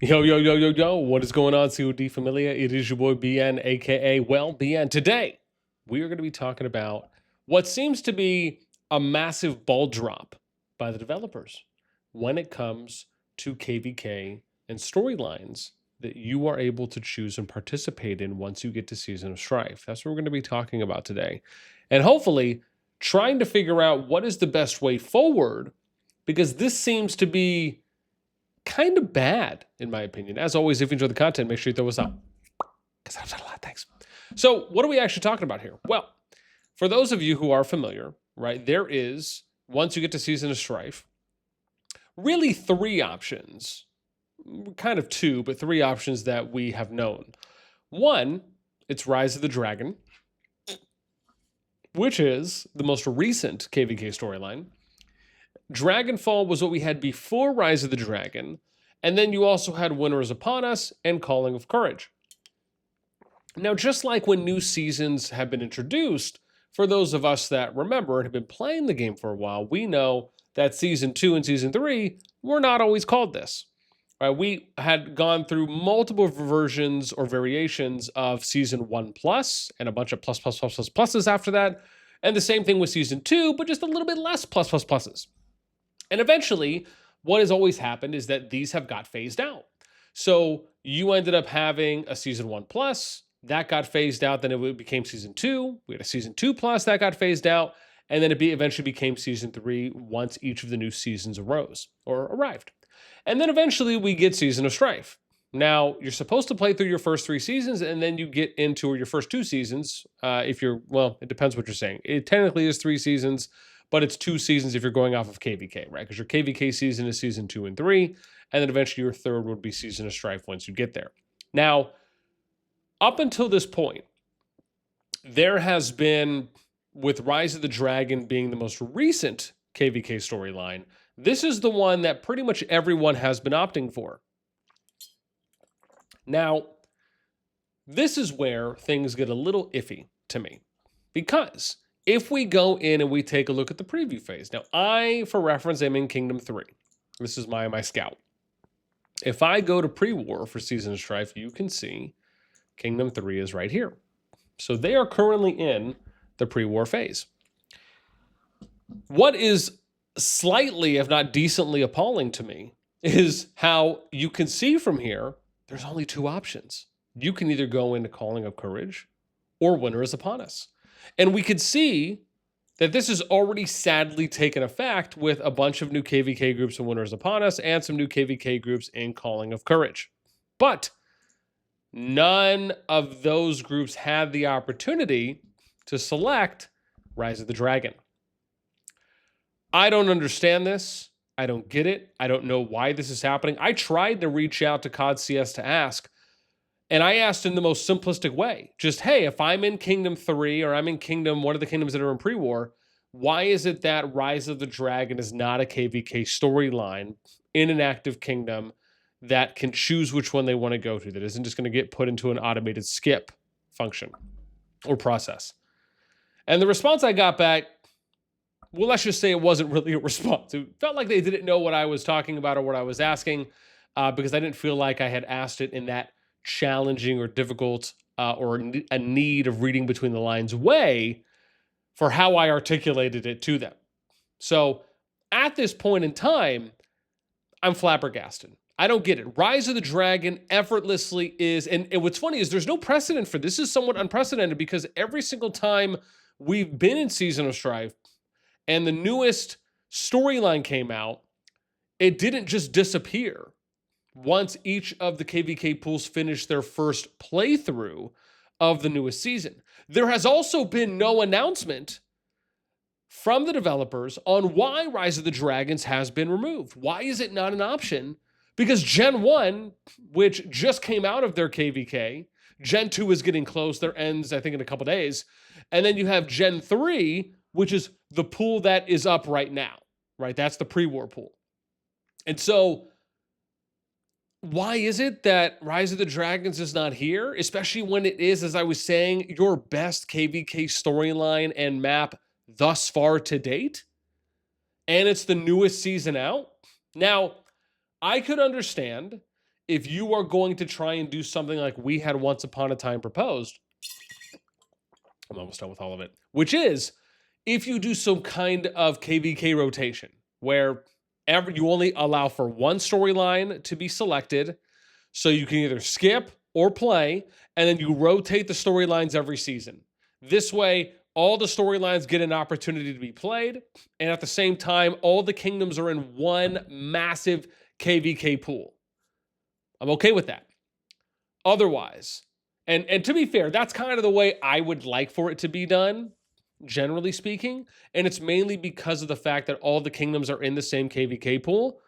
Yo, yo, yo, yo, yo, what is going on, CoD Familia? It is your boy BN, aka, well, BN. Today, we are going to be talking about what seems to be a massive ball drop by the developers when it comes to KvK and storylines that you are able to choose and participate in once you get to Season of Strife. That's what we're going to be talking about today. And hopefully, trying to figure out what is the best way forward, because this seems to be kind of bad, in my opinion. As always, if you enjoy the content, make sure you throw us up, because that helps out a lot. Thanks. So, what are we actually talking about here? Well, for those of you who are familiar, right, there is, once you get to Season of Strife, really three options, kind of two, but three options that we have known. One, it's Rise of the Dragon, which is the most recent KvK storyline. Dragonfall was what we had before Rise of the Dragon, and then you also had Winter is Upon Us and Calling of Courage. Now, just like when new seasons have been introduced, for those of us that remember and have been playing the game for a while, we know that Season 2 and Season 3 were not always called this. Right? We had gone through multiple versions or variations of Season 1 Plus and a bunch of pluses after that, and the same thing with Season 2, but just a little bit less pluses. And eventually, what has always happened is that these have got phased out. So you ended up having a Season 1 Plus, that got phased out, then it became Season 2. We had a Season 2 Plus, that got phased out, and then it eventually became Season 3 once each of the new seasons arrived. And then eventually we get Season of Strife. Now, you're supposed to play through your first 3 seasons, and then you get into your first 2 seasons, it depends what you're saying. It technically is 3 seasons, but it's 2 seasons if you're going off of KvK, right? Because your KvK season is Season 2 and 3, and then eventually your third would be Season of Strife once you get there. Now, up until this point, there has been, with Rise of the Dragon being the most recent KvK storyline, this is the one that pretty much everyone has been opting for. Now, this is where things get a little iffy to me, because if we go in and we take a look at the preview phase, now I, for reference, am in Kingdom 3. This is my scout. If I go to pre-war for Season of Strife, you can see Kingdom 3 is right here. So they are currently in the pre-war phase. What is slightly, if not decently appalling to me, is how you can see from here, there's only 2 options. You can either go into Calling of Courage or Winter is Upon Us. And we could see that this has already sadly taken effect with a bunch of new KvK groups in Winter is Upon Us and some new KvK groups in Calling of Courage. But none of those groups had the opportunity to select Rise of the Dragon. I don't understand this. I don't get it. I don't know why this is happening. I tried to reach out to COD CS to ask, and I asked in the most simplistic way. Just, hey, if I'm in Kingdom 3 or I'm in Kingdom, one of the kingdoms that are in pre-war, why is it that Rise of the Dragon is not a KvK storyline in an active kingdom that can choose which one they want to go to, that isn't just going to get put into an automated skip function or process? And the response I got back, well, let's just say it wasn't really a response. It felt like they didn't know what I was talking about or what I was asking, because I didn't feel like I had asked it in that challenging or difficult or a need of reading between the lines way for how I articulated it to them. So at this point in time, I'm flabbergasted. I don't get it. Rise of the Dragon effortlessly is, and what's funny is there's no precedent for this. This is somewhat unprecedented, because every single time we've been in Season of Strife and the newest storyline came out, it didn't just disappear once each of the KvK pools finished their first playthrough of the newest season. There has also been no announcement from the developers on why Rise of the Dragons has been removed. Why is it not an option? Because Gen 1, which just came out of their KvK, Gen 2 is getting close. Their ends, I think, in a couple days. And then you have Gen 3, which is the pool that is up right now, right? That's the pre-war pool. And so why is it that Rise of the Dragons is not here? Especially when it is, as I was saying, your best KvK storyline and map thus far to date? And it's the newest season out? Now, I could understand if you are going to try and do something like we had once upon a time proposed, I'm almost done with all of it, which is if you do some kind of KvK rotation where you only allow for one storyline to be selected, so you can either skip or play, and then you rotate the storylines every season. This way, all the storylines get an opportunity to be played, and at the same time, all the kingdoms are in one massive KvK pool. I'm okay with that. Otherwise, and to be fair, that's kind of the way I would like for it to be done, generally speaking, and it's mainly because of the fact that all the kingdoms are in the same KvK pool,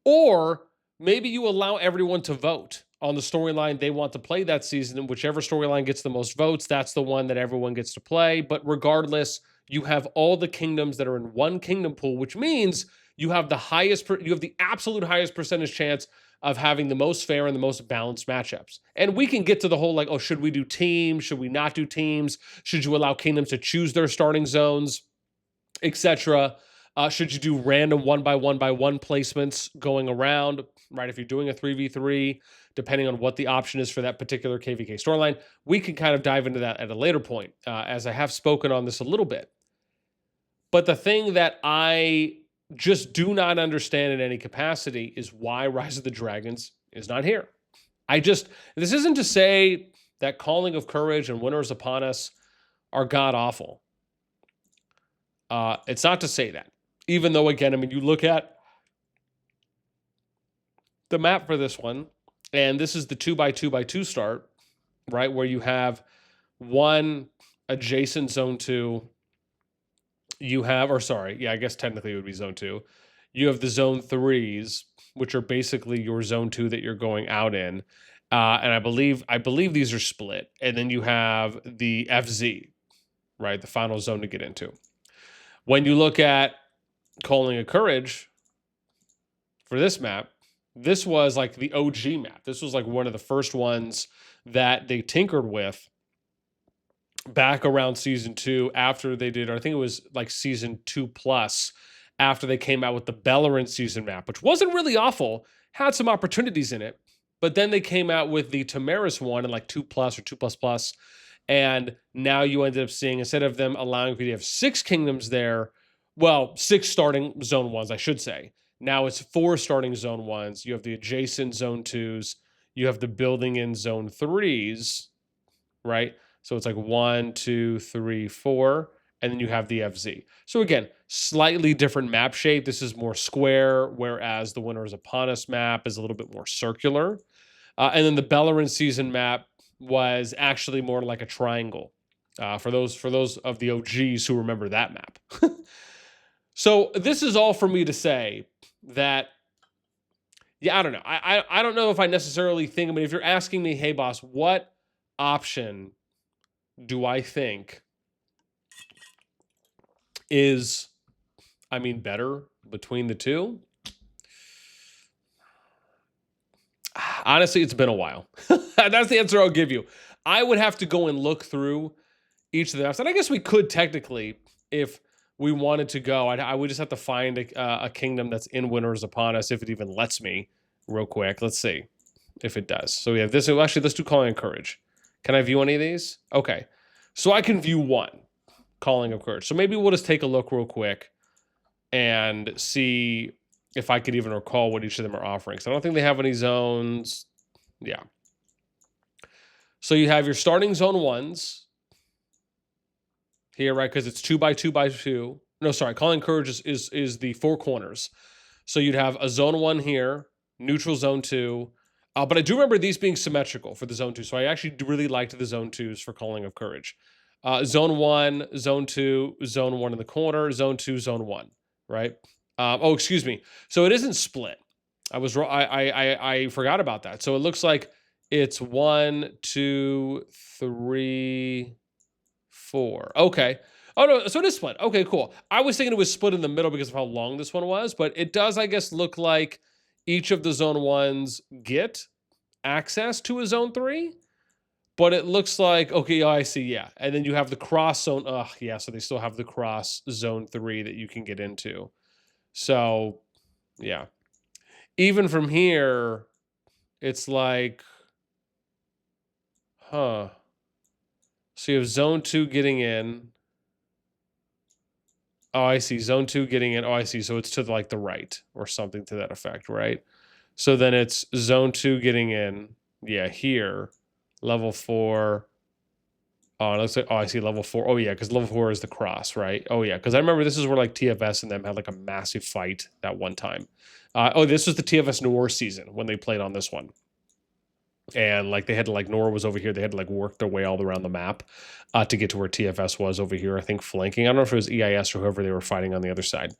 or maybe you allow everyone to vote on the storyline they want to play that season, and whichever storyline gets the most votes, that's the one that everyone gets to play. But regardless, you have all the kingdoms that are in one kingdom pool, which means you have the absolute highest percentage chance of having the most fair and the most balanced matchups. And we can get to the whole like, oh, should we do teams? Should we not do teams? Should you allow kingdoms to choose their starting zones, etc.? Should you do random 1x1x1 placements going around, right? If you're doing a 3v3, depending on what the option is for that particular KvK storyline, we can kind of dive into that at a later point, as I have spoken on this a little bit. But the thing that I just do not understand in any capacity is why Rise of the Dragons is not here. This isn't to say that Calling of Courage and Winter is Upon Us are god-awful. It's not to say that. Even though, again, I mean, you look at the map for this one, and this is the 2x2x2 start, right? Where you have one adjacent zone 2. I guess technically it would be zone 2. You have the zone 3s, which are basically your zone 2 that you're going out in. And I believe these are split. And then you have the FZ, right? The final zone to get into. When you look at Calling of Courage for this map, this was like the OG map. This was like one of the first ones that they tinkered with back around season 2 after they did, I think it was like season 2+, after they came out with the Bellerin season map, which wasn't really awful, had some opportunities in it, but then they came out with the Tamaris one in like 2+ or 2++, and now you ended up seeing, instead of them allowing you to have 6 kingdoms there, well, 6 starting zone 1s, I should say. Now it's 4 starting zone 1s. You have the adjacent zone 2s. You have the building in zone 3s, right? So it's like 1, 2, 3, 4, and then you have the FZ. So again, slightly different map shape. This is more square, whereas the Winter is Upon Us map is a little bit more circular. And then the Bellerin season map was actually more like a triangle. For those of the OGs who remember that map. So this is all for me to say that, yeah, I don't know. I don't know if I necessarily think, I mean, if you're asking me, hey, boss, what option do I think is, better between the two? Honestly, it's been a while. That's the answer I'll give you. I would have to go and look through each of the maps. And I guess we could technically, if we wanted to go, I would just have to find a kingdom that's in Winter is Upon Us, if it even lets me real quick. Let's see if it does. So we have this. Actually, let's do Calling of Courage. Can I view any of these? Okay. So I can view one, Calling of Courage. So maybe we'll just take a look real quick and see if I could even recall what each of them are offering. So I don't think they have any zones. Yeah. So you have your starting zone 1s here, right? Because it's 2x2x2. No, sorry. Calling Courage is the 4 corners. So you'd have a zone 1 here, neutral zone 2. But I do remember these being symmetrical for the zone 2. So I actually really liked the zone 2s for Calling of Courage. Zone 1, zone 2, zone 1 in the corner, zone 2, zone 1, right? Excuse me. So it isn't split. I was wrong. I forgot about that. So it looks like it's 1, 2, 3, 4. Okay. Oh no, so it is split. Okay, cool. I was thinking it was split in the middle because of how long this one was, but it does, I guess, look like each of the zone 1s get access to a zone 3. But it looks like, okay, I see, yeah. And then you have the cross zone. Yeah, so they still have the cross zone 3 that you can get into. So, yeah. Even from here, it's like, huh. So you have zone 2 getting in. Oh, I see. Zone 2 getting in. Oh, I see. So it's to like the right or something to that effect, right? So then it's zone 2 getting in. Yeah, here. Level 4. Oh, let's say, oh, I see level 4. Oh, yeah, because level 4 is the cross, right? Oh, yeah, because I remember this is where like TFS and them had like a massive fight that one time. Oh, this was the TFS Noir season when they played on this one. And like they had to like Nora was over here. They had to like work their way all around the map to get to where TFS was over here. I think flanking. I don't know if it was EIS or whoever they were fighting on the other side.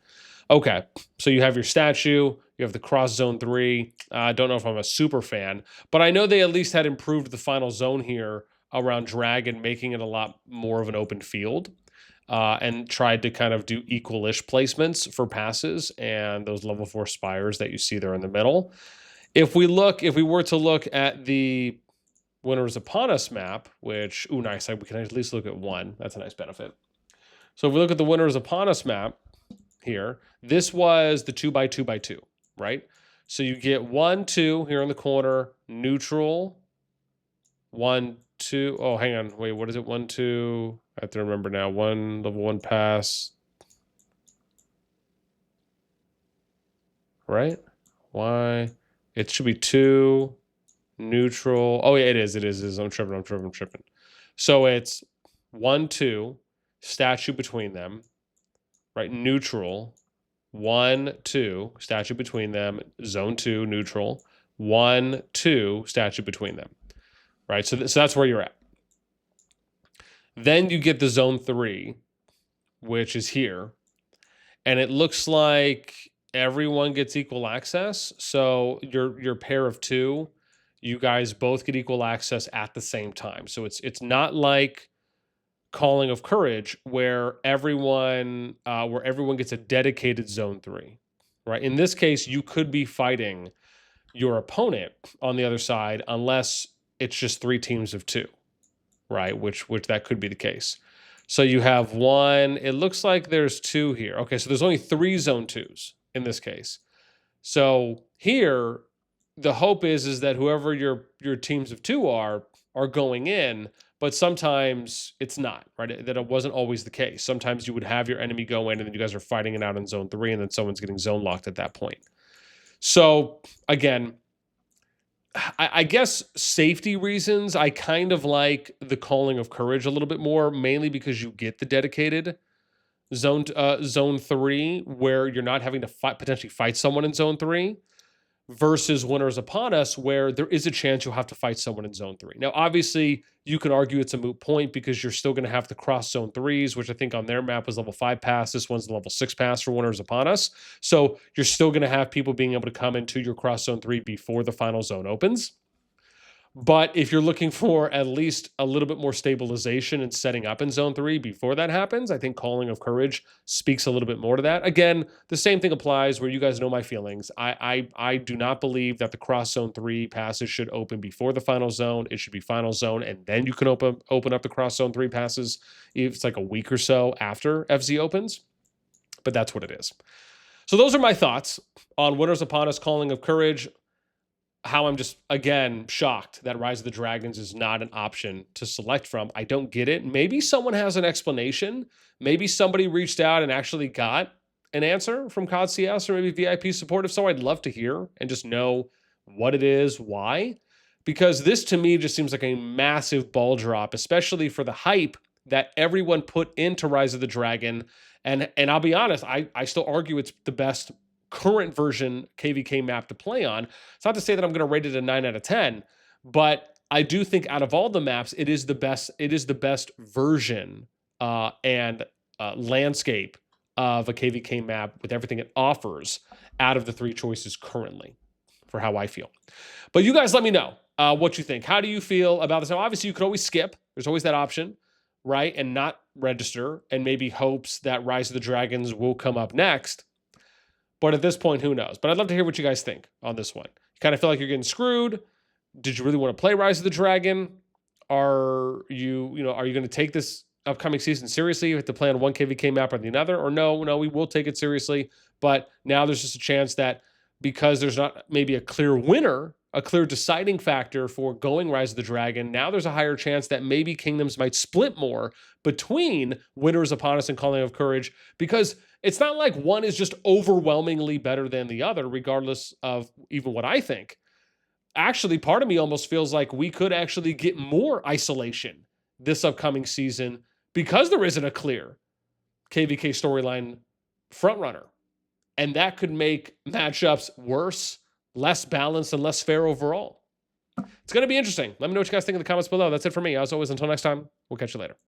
Okay, so you have your statue. You have the cross zone 3. I don't know if I'm a super fan, but I know they at least had improved the final zone here around Dragon, making it a lot more of an open field. And tried to kind of do equal-ish placements for passes and those level 4 spires that you see there in the middle. If we were to look at the Winners Upon Us map, which, ooh, nice, we can at least look at one. That's a nice benefit. So if we look at the Winners Upon Us map here, this was the 2x2x2, right? So you get 1, 2 here in the corner, neutral, 1, 2. Oh, hang on, wait, what is it? 1, 2. I have to remember now. 1 level 1 pass, right? Why? It should be 2. Neutral. Oh, yeah, it is. I'm tripping. So it's 1, 2, statue between them, right? Neutral. 1, 2, statue between them. Zone 2, neutral. 1, 2, statue between them, right? So that's where you're at. Then you get the zone 3, which is here. And it looks like everyone gets equal access. So your pair of 2, you guys both get equal access at the same time. So it's not like Calling of Courage where everyone gets a dedicated zone 3, right? In this case, you could be fighting your opponent on the other side unless it's just 3 teams of 2, right? Which that could be the case. So you have 1. It looks like there's 2 here. Okay, so there's only 3 zone 2s in this case. So here, the hope is that whoever your teams of 2 are going in, but sometimes it's not, right? That it wasn't always the case. Sometimes you would have your enemy go in and then you guys are fighting it out in zone 3 and then someone's getting zone locked at that point. So again, I guess safety reasons, I kind of like the Calling of Courage a little bit more, mainly because you get the dedicated zone 3 where you're not having to potentially fight someone in zone 3 versus Winners Upon Us where there is a chance you'll have to fight someone in zone 3. Now, obviously, you can argue it's a moot point because you're still going to have to cross zone 3s, which I think on their map was level 5 pass. This one's the level 6 pass for Winners Upon Us. So you're still going to have people being able to come into your cross zone 3 before the final zone opens. But if you're looking for at least a little bit more stabilization and setting up in zone 3 before that happens, I think Calling of Courage speaks a little bit more to that. Again, the same thing applies where you guys know my feelings. I do not believe that the cross zone 3 passes should open before the final zone. It should be final zone, and then you can open up the cross zone 3 passes if it's like a week or so after FZ opens. But that's what it is. So those are my thoughts on Winners Upon Us, Calling of Courage. How I'm just, again, shocked that Rise of the Dragons is not an option to select from. I don't get it. Maybe someone has an explanation. Maybe somebody reached out and actually got an answer from COD CS or maybe VIP support. If so, I'd love to hear and just know what it is, why. Because this to me just seems like a massive ball drop, especially for the hype that everyone put into Rise of the Dragon. And I'll be honest, I still argue it's the best current version KvK map to play on. It's not to say that I'm going to rate it a 9 out of 10, but I do think out of all the maps, it is the best. It is the best version and landscape of a KvK map with everything it offers out of the 3 choices currently, for how I feel. But you guys, let me know what you think. How do you feel about this? Now, obviously, you could always skip. There's always that option, right? And not register, and maybe hopes that Rise of the Dragons will come up next. But at this point, who knows? But I'd love to hear what you guys think on this one. You kind of feel like you're getting screwed? Did you really want to play Rise of the Dragon? Are you going to take this upcoming season seriously? You have to play on one KvK map or the other? Or no, we will take it seriously. But now there's just a chance that because there's not maybe a clear winner a clear deciding factor for going Rise of the Dragon, now there's a higher chance that maybe kingdoms might split more between Winter is Upon Us and Calling of Courage, because it's not like one is just overwhelmingly better than the other, regardless of even what I think. Actually, part of me almost feels like we could actually get more isolation this upcoming season because there isn't a clear KvK storyline frontrunner. And that could make matchups worse, less balanced, and less fair overall. It's going to be interesting. Let me know what you guys think in the comments below. That's it for me. As always, until next time, we'll catch you later.